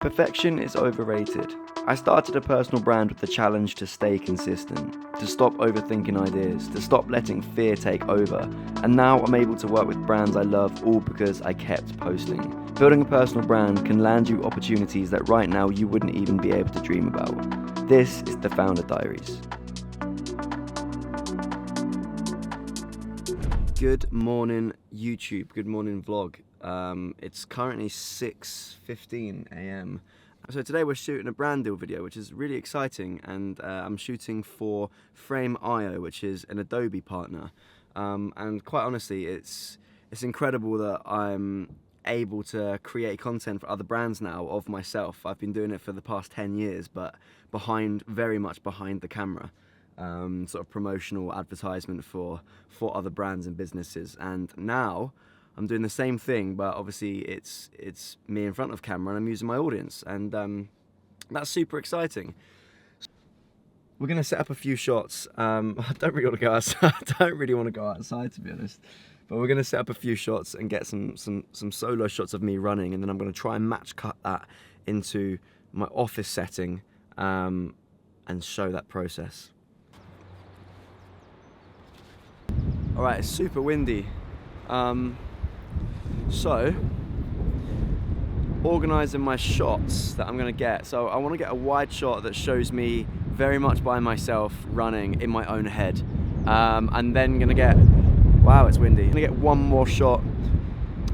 Perfection is overrated. I started a personal brand with the challenge to stay consistent, to stop overthinking ideas, to stop letting fear take over, and now I'm able to work with brands I love all because I kept posting. Building a personal brand can land you opportunities that right now you wouldn't even be able to dream about. This is the Founder Diaries. Good morning YouTube, good morning vlog. It's currently 6:15 a.m. So today we're shooting a brand deal video, which is really exciting, and I'm shooting for Frame.io, which is an Adobe partner. And quite honestly, it's incredible that I'm able to create content for other brands now of myself. I've been doing it for the past 10 years, but very much behind the camera. Sort of promotional advertisement for other brands and businesses, and now I'm doing the same thing, but obviously it's me in front of camera and I'm using my audience, and that's super exciting. We're gonna set up a few shots. I don't really want to go outside. I don't really want to go outside, to be honest, but we're gonna set up a few shots and get some solo shots of me running, and then I'm gonna try and match cut that into my office setting and show that process. Alright, it's super windy. So, organising my shots that I'm going to get. So I want to get a wide shot that shows me very much by myself running in my own head. And then going to get, wow, it's windy. I'm going to get one more shot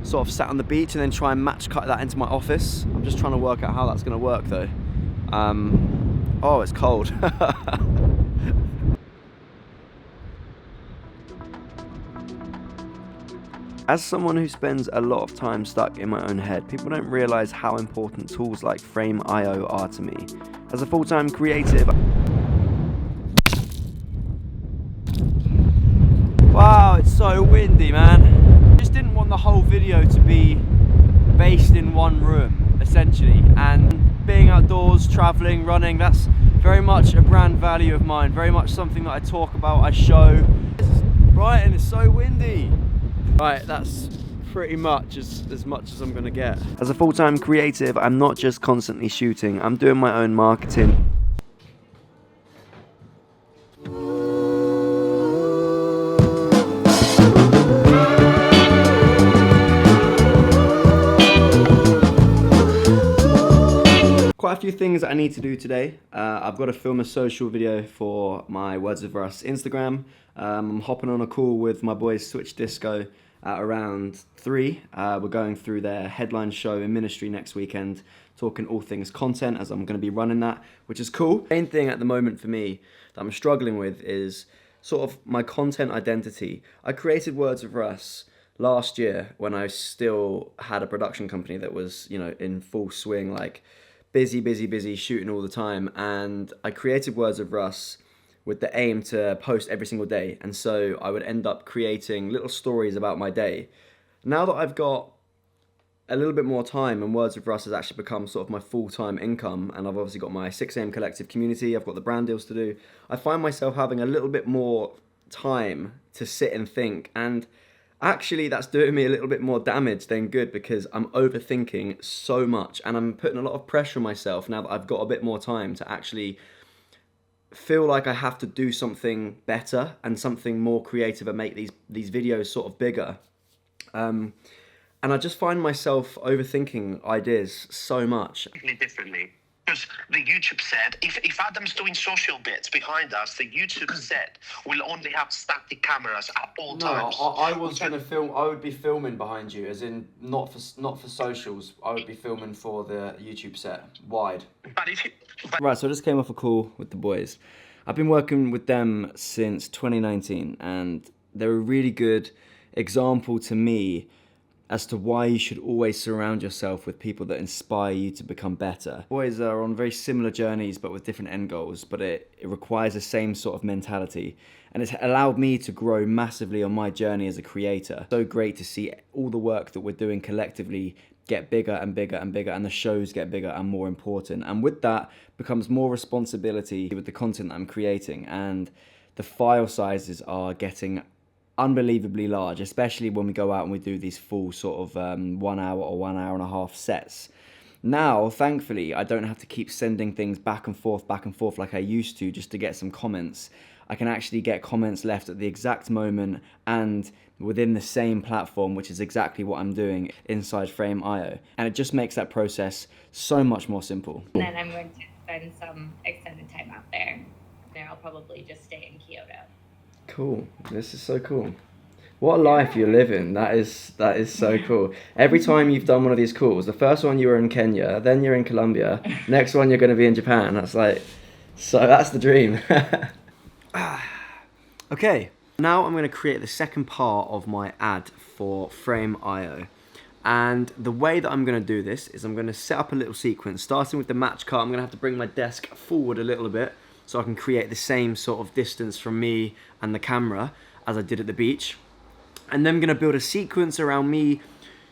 sort of sat on the beach and then try and match cut that into my office. I'm just trying to work out how that's going to work though. Oh, it's cold. As someone who spends a lot of time stuck in my own head, people don't realise how important tools like Frame.io are to me. As a full-time creative... Wow, it's so windy, man. I just didn't want the whole video to be based in one room, essentially. And being outdoors, travelling, running, that's very much a brand value of mine. Very much something that I talk about, I show. Brighton is so windy. Right, that's pretty much as much as I'm gonna get. As a full-time creative, I'm not just constantly shooting, I'm doing my own marketing. Quite a few things that I need to do today. I've got to film a social video for my Words of Us Instagram. I'm hopping on a call with my boys Switch Disco at around 3. We're going through their headline show in Ministry next weekend, talking all things content, as I'm going to be running that, which is cool. Main thing at the moment for me that I'm struggling with is sort of my content identity. I created Words of Us last year when I still had a production company that was, you know, in full swing, like busy, shooting all the time, and I created Words of Russ with the aim to post every single day, and so I would end up creating little stories about my day. Now that I've got a little bit more time and Words of Russ has actually become sort of my full-time income, and I've obviously got my 6 AM collective community, I've got the brand deals to do, I find myself having a little bit more time to sit and think, and actually that's doing me a little bit more damage than good, because I'm overthinking so much and I'm putting a lot of pressure on myself now that I've got a bit more time to actually feel like I have to do something better and something more creative and make these videos sort of bigger. And I just find myself overthinking ideas so much. Differently. Because the YouTube said, if Adam's doing social bits behind us, the YouTube set will only have static cameras at all times. No, I was going to film. I would be filming behind you, as in not for socials. I would be filming for the YouTube set, wide. Right, so I just came off a call with the boys. I've been working with them since 2019, and they're a really good example to me as to why you should always surround yourself with people that inspire you to become better. Boys are on very similar journeys but with different end goals, but it requires the same sort of mentality, and it's allowed me to grow massively on my journey as a creator. So great to see all the work that we're doing collectively get bigger and bigger and bigger, and the shows get bigger and more important, and with that becomes more responsibility with the content that I'm creating, and the file sizes are getting unbelievably large, especially when we go out and we do these full sort of 1 hour or 1 hour and a half sets. Now, thankfully, I don't have to keep sending things back and forth like I used to just to get some comments. I can actually get comments left at the exact moment and within the same platform, which is exactly what I'm doing inside Frame.io. And it just makes that process so much more simple. And then I'm going to spend some extended time out there. There, I'll probably just stay in Kyoto. Cool. This is so cool. What a life you're living. That is so cool. Every time you've done one of these calls, the first one you were in Kenya, then you're in Colombia, next one you're going to be in Japan. That's the dream. Okay, now I'm going to create the second part of my ad for Frame.io. And the way that I'm going to do this is I'm going to set up a little sequence, starting with the match cut. I'm going to have to bring my desk forward a little bit so I can create the same sort of distance from me and the camera as I did at the beach. And then I'm going to build a sequence around me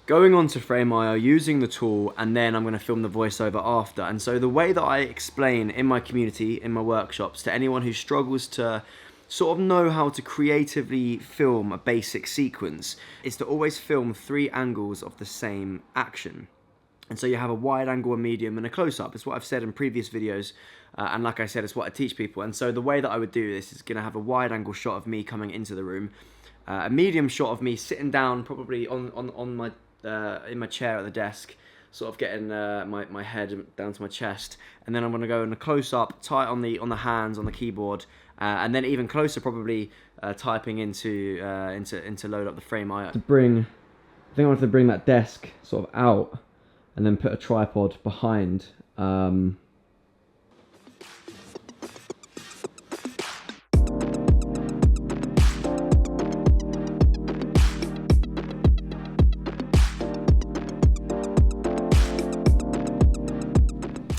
going onto Frame.io, using the tool, and then I'm going to film the voiceover after. And so the way that I explain in my community, in my workshops, to anyone who struggles to sort of know how to creatively film a basic sequence is to always film 3 angles of the same action. And so you have a wide angle, a medium, and a close-up. It's what I've said in previous videos, and like I said, it's what I teach people. And so the way that I would do this is going to have a wide angle shot of me coming into the room, a medium shot of me sitting down, probably on my in my chair at the desk, sort of getting my head down to my chest, and then I'm going to go in a close-up, tight on the hands on the keyboard, and then even closer, probably typing into load up the Frame.io. I think I wanted to bring that desk sort of out, and then put a tripod behind.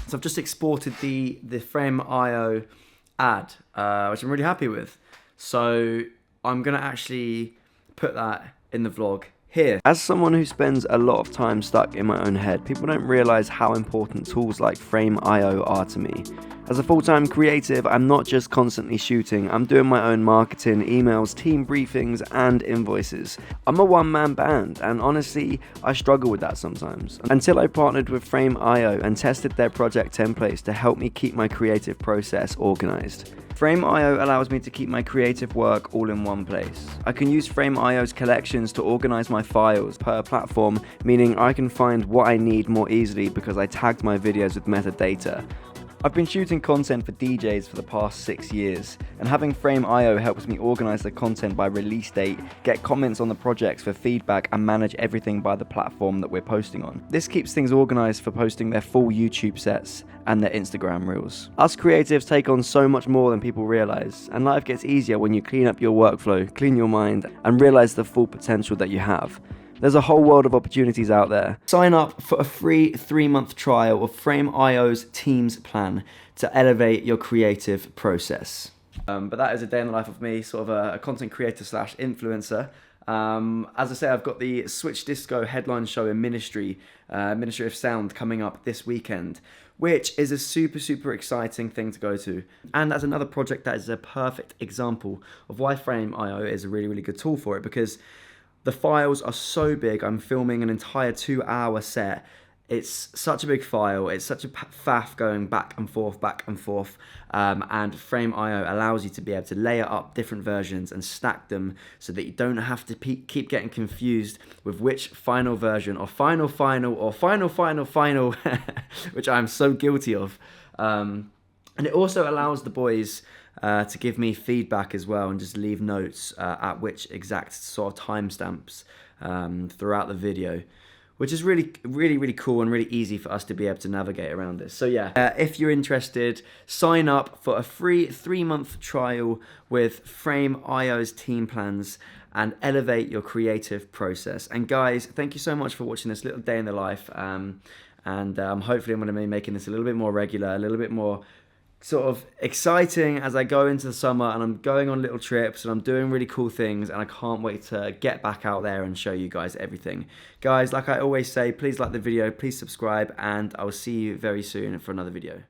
So I've just exported the Frame.io ad, which I'm really happy with. So I'm going to actually put that in the vlog here. As someone who spends a lot of time stuck in my own head, people don't realize how important tools like Frame.io are to me. As a full-time creative, I'm not just constantly shooting, I'm doing my own marketing, emails, team briefings, and invoices. I'm a one-man band, and honestly, I struggle with that sometimes. Until I partnered with Frame.io and tested their project templates to help me keep my creative process organized. Frame.io allows me to keep my creative work all in one place. I can use Frame.io's collections to organize my files per platform, meaning I can find what I need more easily because I tagged my videos with metadata. I've been shooting content for DJs for the past 6 years, and having Frame.io helps me organize the content by release date, get comments on the projects for feedback, and manage everything by the platform that we're posting on. This keeps things organized for posting their full YouTube sets and their Instagram reels. Us creatives take on so much more than people realize, and life gets easier when you clean up your workflow, clean your mind, and realize the full potential that you have. There's a whole world of opportunities out there. Sign up for a free 3-month trial of Frame.io's Teams plan to elevate your creative process. But that is a day in the life of me, sort of a content creator slash influencer. As I say, I've got the Switch Disco headline show in Ministry of Sound coming up this weekend, which is a super exciting thing to go to. And that's another project that is a perfect example of why Frame.io is a really good tool for it, because the files are so big. I'm filming an entire 2-hour set. It's such a big file. It's such a faff going back and forth. And Frame.io allows you to be able to layer up different versions and stack them so that you don't have to keep getting confused with which final version or final, which I'm so guilty of. And it also allows the boys to give me feedback as well and just leave notes at which exact sort of timestamps throughout the video, which is really cool and really easy for us to be able to navigate around this. So yeah, if you're interested, sign up for a free 3-month trial with Frame.io's team plans and elevate your creative process. And guys, thank you so much for watching this little day in the life. And hopefully I'm going to be making this a little bit more regular, a little bit more sort of exciting as I go into the summer, and I'm going on little trips and I'm doing really cool things, and I can't wait to get back out there and show you guys everything. Guys, like I always say, please like the video, please subscribe, and I will see you very soon for another video.